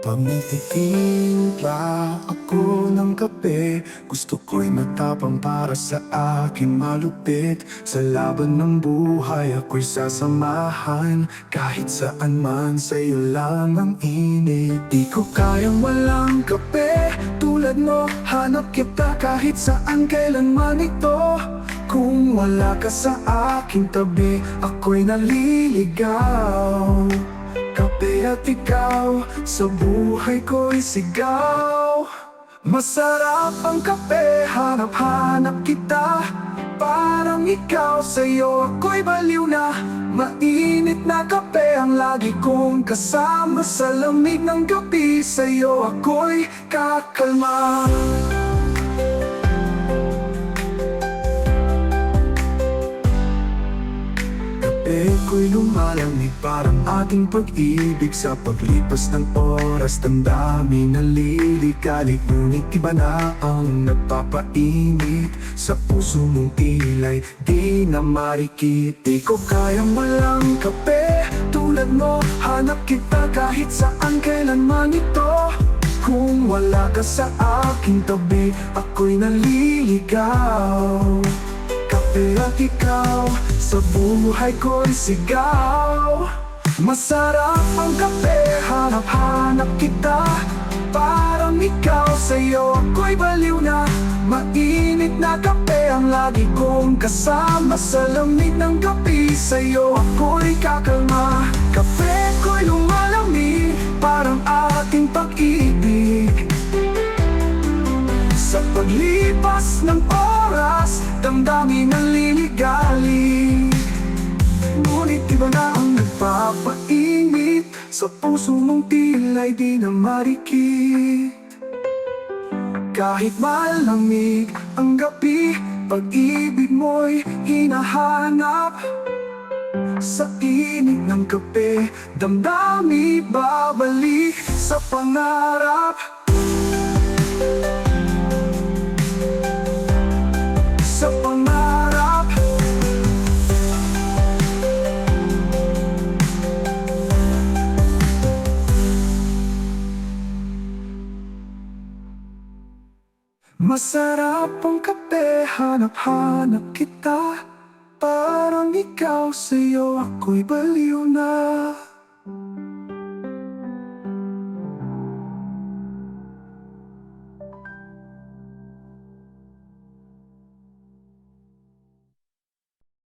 Pagtitimpla ako ng kape, gusto ko'y matapang para sa aking malupit. Sa laban ng buhay ako'y sasamahan, kahit saan man sa'yo lang ang init. Di ko kayang walang kape, tulad mo hanap kita kahit saan kailanman ito. Kung wala ka sa aking tabi, ako'y naliligaw. Kape at ikaw, sa buhay ko'y sigaw. Masarap ang kape, hanap-hanap kita. Parang ikaw, sa'yo ako'y baliw na. Mainit na kape ang lagi kong kasama. Sa lamig ng gabi, sa'yo ako'y kakalma. Ko'y lumalamig parang ating pag-ibig. Sa paglipas ng oras, damdamin nalilikalik. Ngunit iba na ang nagpapainit. Sa puso mong tilay, di na marikit. Di ko kayang walang kape, tulad mo hanap kita kahit saan kailanman ito. Kung wala ka sa aking tabi, ako'y naliligaw. Kape at ikaw, sa buhay ko'y sigaw. Masarap ang kape, hanap-hanap kita. Parang ikaw, sa'yo ako'y baliw na. Mainit na kape ang lagi kong kasama. Sa lamig ng gabi, sa'yo ako'y kakalma. Kape ko'y lumalamig, parang ating pag-ibig. Sa paglipas ng oras, damdamin naliligalig. Ngunit iba na ang nagpapainit. Sa puso mong tila'y di na marikit. Kahit malamig ang gabi, pag-ibig mo'y hinahanap. Sa init ng kape, damdami babalik sa pangarap. Sa pangarap. Masarap ang kape, hanap-hanap kita. Parang ikaw, sa'yo ako'y baliw na.